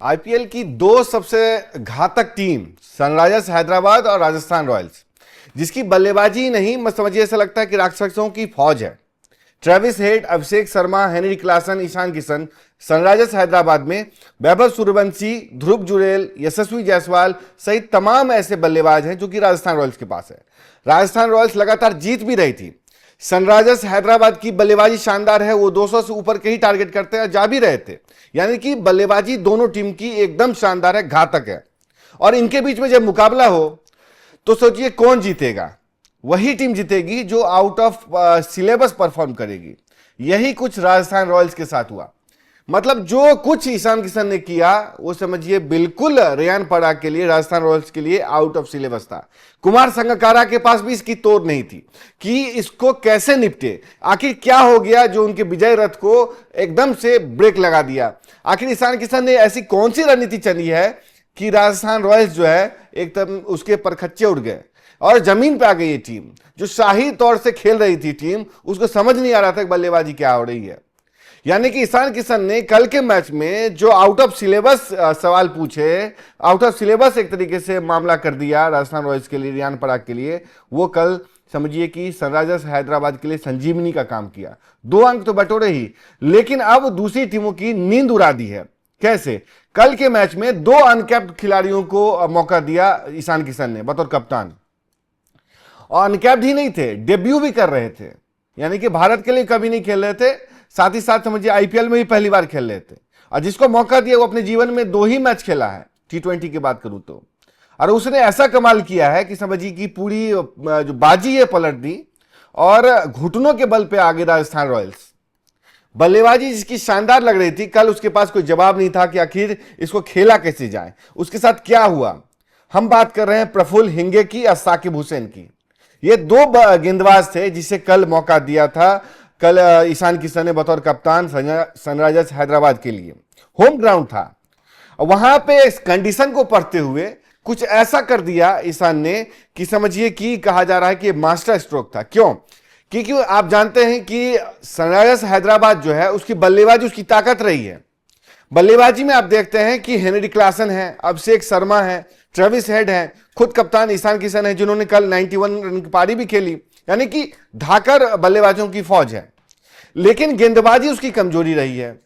IPL की दो सबसे घातक टीम सनराइजर्स हैदराबाद और राजस्थान रॉयल्स, जिसकी बल्लेबाजी नहीं मत समझिए, ऐसा लगता है कि राक्षसों की फौज है। Travis Head, Abhishek Sharma, Henry Klaasen, Ishan Kishan Sunrisers Hyderabad में, वैभव सूर्यवंशी, ध्रुव जुरेल, यशस्वी जायसवाल सहित तमाम ऐसे बल्लेबाज हैं जो कि राजस्थान रॉयल्स के पास है। राजस्थान रॉयल्स लगातार जीत भी रही थी। सनराइजर्स हैदराबाद की बल्लेबाजी शानदार है, वो 200 से ऊपर के ही टारगेट करते हैं, जा भी रहे थे। यानी कि बल्लेबाजी दोनों टीम की एकदम शानदार है, घातक है। और इनके बीच में जब मुकाबला हो तो सोचिए कौन जीतेगा। वही टीम जीतेगी जो आउट ऑफ सिलेबस परफॉर्म करेगी। यही कुछ राजस्थान रॉयल्स के साथ हुआ। मतलब जो कुछ ईशान किशन ने किया वो समझिए बिल्कुल रेयान पराग के लिए, राजस्थान रॉयल्स के लिए आउट ऑफ सिलेबस था। कुमार संगकारा के पास भी इसकी तोड़ नहीं थी कि इसको कैसे निपटे। आखिर क्या हो गया जो उनके विजय रथ को एकदम से ब्रेक लगा दिया। आखिर ईशान किशन ने ऐसी कौन सी रणनीति चली है कि राजस्थान रॉयल्स जो है एकदम उसके परखच्चे उड़ गए और जमीन पे आ गई। ये टीम जो शाही तौर से खेल रही थी, टीम उसको समझ नहीं आ रहा था कि बल्लेबाजी क्या हो रही है। यानी कि ईशान किशन ने कल के मैच में जो आउट ऑफ सिलेबस सवाल पूछे, आउट ऑफ सिलेबस एक तरीके से मामला कर दिया राजस्थान रॉयल्स के लिए, रेयान पराग के लिए, वो कल समझिए कि सनराइजर्स हैदराबाद के लिए संजीवनी का काम किया। 2 अंक तो बटोरे ही, लेकिन अब दूसरी टीमों की नींद उड़ा दी है। कैसे? कल के मैच में 2 अनकैप्ड खिलाड़ियों को मौका दिया ईशान किशन ने बतौर कप्तान, और अनकैप्ड ही नहीं थे, डेब्यू भी कर रहे थे। यानी कि भारत के लिए कभी नहीं खेल रहे थे, साथ ही साथ समझिए आईपीएल में भी पहली बार खेल रहे थे। और जिसको मौका दिया वो अपने जीवन में 2 ही मैच खेला है, T20 की बात करूं तो। और उसने ऐसा कमाल किया है कि समझिए कि पूरी जो बाजी है पलट दी और घुटनों के बल पे आगे राजस्थान रॉयल्स। बल्लेबाजी जिसकी शानदार लग रही थी, कल उसके पास कोई जवाब नहीं था कि आखिर इसको खेला कैसे जाए, उसके साथ क्या हुआ। हम बात कर रहे हैं प्रफुल्ल हिंगे की और साकिब हुसैन की। ये 2 गेंदबाज थे जिसे कल मौका दिया था कल ईशान किशन ने बतौर कप्तान सनराइजर्स हैदराबाद के लिए। होम ग्राउंड था, वहां पे इस कंडीशन को पढ़ते हुए कुछ ऐसा कर दिया ईशान ने कि समझिए कि कहा जा रहा है कि मास्टर स्ट्रोक था। क्यों? क्योंकि आप जानते हैं कि सनराइजर्स हैदराबाद जो है उसकी बल्लेबाजी उसकी ताकत रही है। बल्लेबाजी में आप देखते हैं कि हेनरी क्लासन है, अभिषेक शर्मा है, ट्रेविस हेड है, खुद कप्तान ईशान किशन है जिन्होंने कल 91 रन की पारी भी खेली। यानी कि धाकर बल्लेबाजों की फौज है। लेकिन गेंदबाजी उसकी कमजोरी रही है,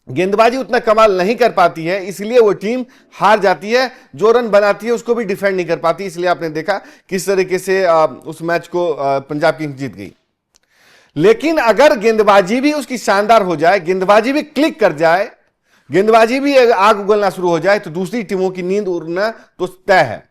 गेंदबाजी उतना कमाल नहीं कर पाती है, इसलिए वो टीम हार जाती है। जो रन बनाती है उसको भी डिफेंड नहीं कर पाती। इसलिए आपने देखा किस तरीके से उस मैच को पंजाब किंग्स जीत गई। लेकिन अगर गेंदबाजी भी उसकी शानदार हो जाए, गेंदबाजी भी क्लिक कर जाए, गेंदबाजी भी आग उगलना शुरू हो जाए, तो दूसरी टीमों की नींद उड़ना तो तय है।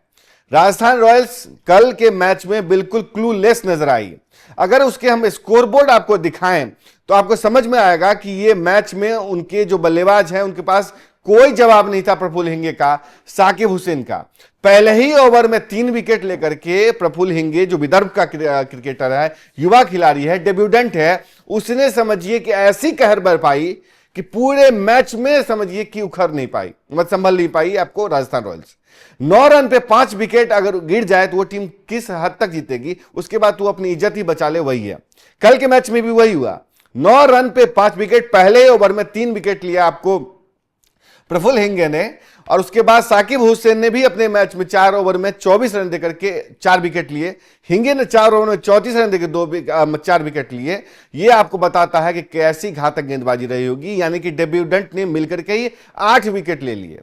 राजस्थान रॉयल्स कल के मैच में बिल्कुल क्लूलेस नजर आई। अगर उसके हम स्कोरबोर्ड आपको दिखाएं तो आपको समझ में आएगा कि ये मैच में उनके जो बल्लेबाज हैं उनके पास कोई जवाब नहीं था। प्रफुल्ल हिंगे का, साकिब हुसैन का, पहले ही ओवर में 3 विकेट लेकर के प्रफुल्ल हिंगे जो विदर्भ का क्रिकेटर है, युवा खिलाड़ी है, डेब्यूटेंट है, उसने समझिए कि ऐसी कहर बरपाई कि पूरे मैच में समझिए कि उखड़ नहीं पाई, मतलब संभल नहीं पाई आपको राजस्थान रॉयल्स। 9 रन पे 5 विकेट अगर गिर जाए तो वो टीम किस हद तक जीतेगी, उसके बाद तो अपनी इज्जत ही बचा ले, वही है। कल के मैच में भी वही हुआ। 9 रन पे 5 विकेट, पहले ओवर में 3 विकेट लिया आपको प्रफुल्ल हिंगे ने, और उसके बाद साकिब हुसैन ने भी अपने मैच में 4 ओवर में 24 रन देकर के 4 विकेट लिए। हिंगे ने 4 ओवर में 34 रन देकर 4 विकेट लिए। ये आपको बताता है कि कैसी घातक गेंदबाजी रही होगी। यानी कि डेब्यूटेंट ने मिलकर के ही 8 विकेट ले लिए।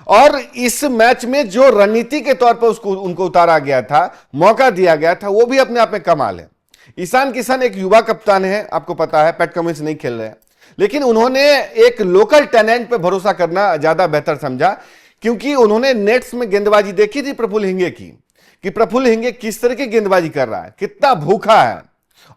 और इस मैच में जो रणनीति के तौर पर उनको उतारा गया था, मौका दिया गया था, वो भी अपने आप में कमाल है। ईशान किशन एक युवा कप्तान है, आपको पता है, पैट कमिंस नहीं खेल रहे हैं, लेकिन उन्होंने एक लोकल टैलेंट पे भरोसा करना ज्यादा बेहतर समझा। क्योंकि उन्होंने नेट्स में गेंदबाजी देखी थी प्रफुल्ल हिंगे की, कि प्रफुल्ल हिंगे किस तरह की गेंदबाजी कर रहा है, कितना भूखा है।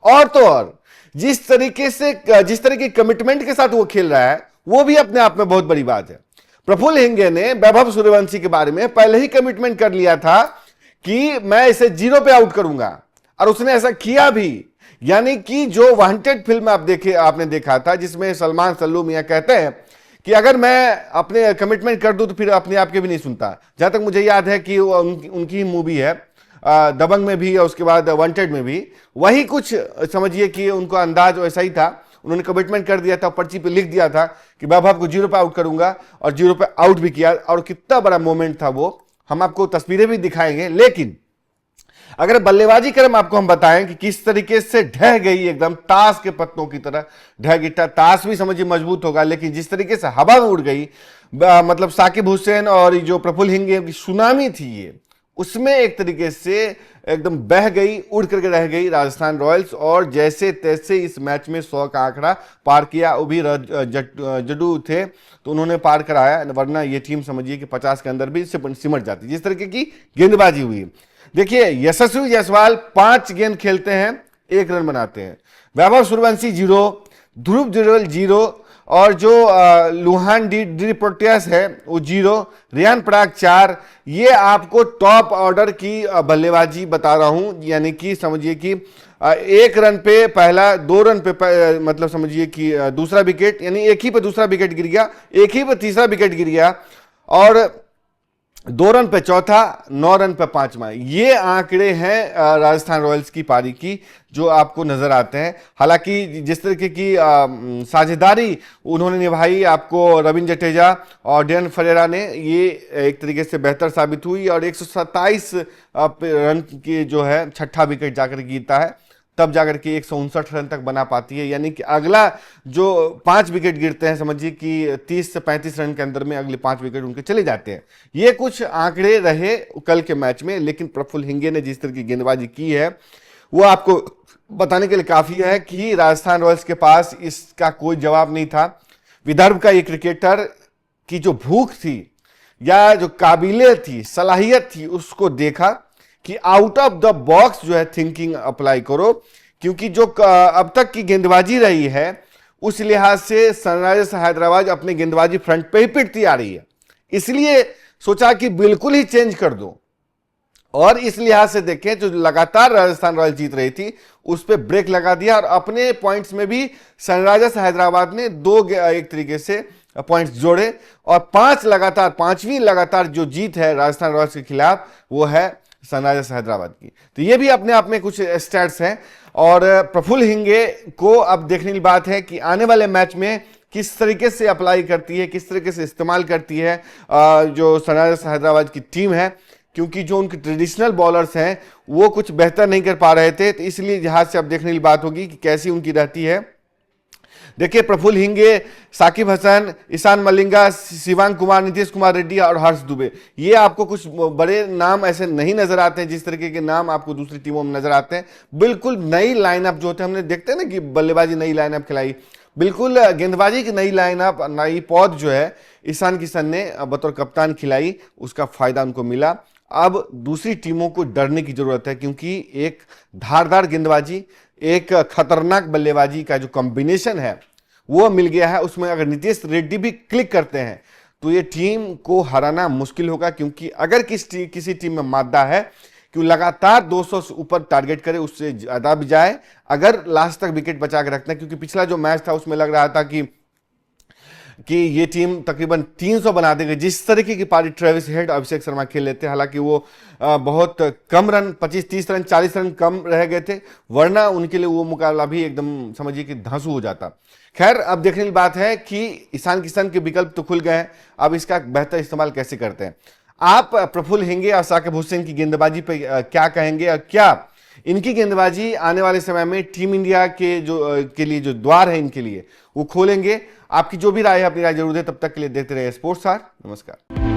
और तो और जिस तरह की कमिटमेंट के साथ वो खेल रहा है, वो भी अपने आप में बहुत बड़ी बात है। प्रफुल्ल हिंगे ने वैभव सूर्यवंशी के बारे में पहले ही कमिटमेंट कर लिया था कि मैं इसे 0 पे आउट करूंगा, और उसने ऐसा किया भी। यानी कि जो वांटेड फिल्म आपने देखा था जिसमें सलमान सल्लू मियां कहते हैं कि अगर मैं अपने कमिटमेंट कर दूं तो फिर अपने आप के भी नहीं सुनता। जहां तक मुझे याद है कि उनकी मूवी है दबंग में भी और उसके बाद वांटेड में भी वही कुछ समझिए कि उनका अंदाज वैसा ही था। उन्होंने कमिटमेंट कर दिया था, पर्ची पे लिख दिया था कि वैभव को 0 पे आउट करूंगा, और 0 पे आउट भी किया, और कितना बड़ा मोमेंट था वो, हम आपको तस्वीरें भी दिखाएंगे। लेकिन अगर बल्लेबाजी क्रम आपको हम बताएं कि किस तरीके से ढह गई, एकदम ताश के पत्तों की तरह ढह गई। ताश भी समझिए मजबूत होगा, लेकिन जिस तरीके से हवा में उड़ गई, मतलब साकिब हुसैन और जो प्रफुल्ल हिंगे की सुनामी थी ये, उसमें एक तरीके से एकदम बह गई, उड़ करके रह गई राजस्थान रॉयल्स, और जैसे तैसे इस मैच में 100 का आंकड़ा पार किया। वो भी जडू थे तो उन्होंने पार कराया, वरना ये टीम समझिए कि 50 के अंदर भी सिमट जाती। जिस तरीके की गेंदबाजी हुई, देखिए यशस्वी जायसवाल 5 गेंद खेलते हैं, 1 रन बनाते हैं। वैभव सूर्यवंशी 0, ध्रुव जुरेल 0, और जो लुहान डी प्रोटियास है वो 0, रियान पराग 4। ये आपको टॉप ऑर्डर की बल्लेबाजी बता रहा हूं, यानी कि समझिए कि 1 रन पे पहला, 2 रन पे मतलब समझिए कि दूसरा विकेट, यानी एक ही पे दूसरा विकेट गिर गया, एक ही पे तीसरा विकेट गिर गया, और 2 रन पे चौथा, 9 रन पे 5वां। ये आंकड़े हैं राजस्थान रॉयल्स की पारी की जो आपको नजर आते हैं। हालांकि जिस तरीके की साझेदारी उन्होंने निभाई, आपको रविंद्र जडेजा और डेन फरेरा ने, ये एक तरीके से बेहतर साबित हुई, और 127 रन की जो है छठा विकेट जाकर गिरता है, तब जाकर के 159 रन तक बना पाती है। यानी कि अगला जो 5 विकेट गिरते हैं, समझिए कि 30 से 35 रन के अंदर में अगले 5 विकेट उनके चले जाते हैं। ये कुछ आंकड़े रहे कल के मैच में, लेकिन प्रफुल्ल हिंगे ने जिस तरह की गेंदबाजी की है वो आपको बताने के लिए काफी है कि राजस्थान रॉयल्स के पास इसका कोई जवाब नहीं था। विदर्भ का एक क्रिकेटर की जो भूख थी या जो काबिलियत थी, सलाहियत थी, उसको देखा कि आउट ऑफ द बॉक्स जो है थिंकिंग अप्लाई करो, क्योंकि जो अब तक की गेंदबाजी रही है उस लिहाज से सनराइजर्स हैदराबाद अपनी गेंदबाजी फ्रंट पे ही पिटती आ रही है, इसलिए सोचा कि बिल्कुल ही चेंज कर दो। और इस लिहाज से देखें, जो लगातार राजस्थान रॉयल्स जीत रही थी उस पर ब्रेक लगा दिया, और अपने पॉइंट्स में भी सनराइजर्स हैदराबाद ने 2 एक तरीके से पॉइंट्स जोड़े, और 5वीं लगातार जो जीत है राजस्थान रॉयल्स के खिलाफ वो है सनराइजर्स हैदराबाद की। तो ये भी अपने आप में कुछ स्टैट्स हैं, और प्रफुल्ल हिंगे को अब देखने की बात है कि आने वाले मैच में किस तरीके से अप्लाई करती है, किस तरीके से इस्तेमाल करती है जो सनराइजर्स हैदराबाद की टीम है, क्योंकि जो उनके ट्रेडिशनल बॉलर्स हैं वो कुछ बेहतर नहीं कर पा रहे थे। तो इसलिए लिहाज से अब देखने की बात होगी कि कैसी उनकी रहती है। देखिए प्रफुल्ल हिंगे, साकिब हसन, ईशान मलिंगा, शिवांग कुमार, नीतीश कुमार रेड्डी और हर्ष दुबे, ये आपको कुछ बड़े नाम ऐसे नहीं नजर आते हैं जिस तरीके के नाम आपको दूसरी टीमों में नजर आते हैं। बिल्कुल नई लाइनअप जो होते हैं, हमने देखते हैं ना कि बल्लेबाजी नई लाइनअप खिलाई, बिल्कुल गेंदबाजी की नई लाइनअप, नई पौध जो है ईशान किशन ने बतौर कप्तान खिलाई, उसका फायदा उनको मिला। अब दूसरी टीमों को डरने की जरूरत है, क्योंकि एक धारदार गेंदबाजी, एक खतरनाक बल्लेबाजी का जो कॉम्बिनेशन है वो मिल गया है। उसमें अगर नीतीश रेड्डी भी क्लिक करते हैं तो ये टीम को हराना मुश्किल होगा, क्योंकि अगर किसी टीम में मादा है कि वो लगातार 200 से ऊपर टारगेट करे, उससे ज्यादा भी जाए, अगर लास्ट तक विकेट बचा के रखना है। क्योंकि पिछला जो मैच था उसमें लग रहा था कि ये टीम तकरीबन 300 बना देगी, जिस तरीके की पारी ट्रेविस हेड, अभिषेक शर्मा खेल लेते हैं। हालांकि वो बहुत कम रन, 25-30 रन, 40 रन कम रह गए थे, वरना उनके लिए वो मुकाबला भी एकदम समझिए कि धांसू हो जाता। खैर, अब देखने की बात है कि ईशान किशन के विकल्प तो खुल गए हैं, अब इसका बेहतर इस्तेमाल कैसे करते हैं। आप प्रफुल्ल हिंगे और साकिब हुसैन की गेंदबाजी पे क्या कहेंगे, और क्या इनकी गेंदबाजी आने वाले समय में टीम इंडिया के लिए जो द्वार है इनके लिए वो खोलेंगे? आपकी जो भी राय है अपनी राय जरूर दें। तब तक के लिए देखते रहिए स्पोर्ट्स स्टार। नमस्कार।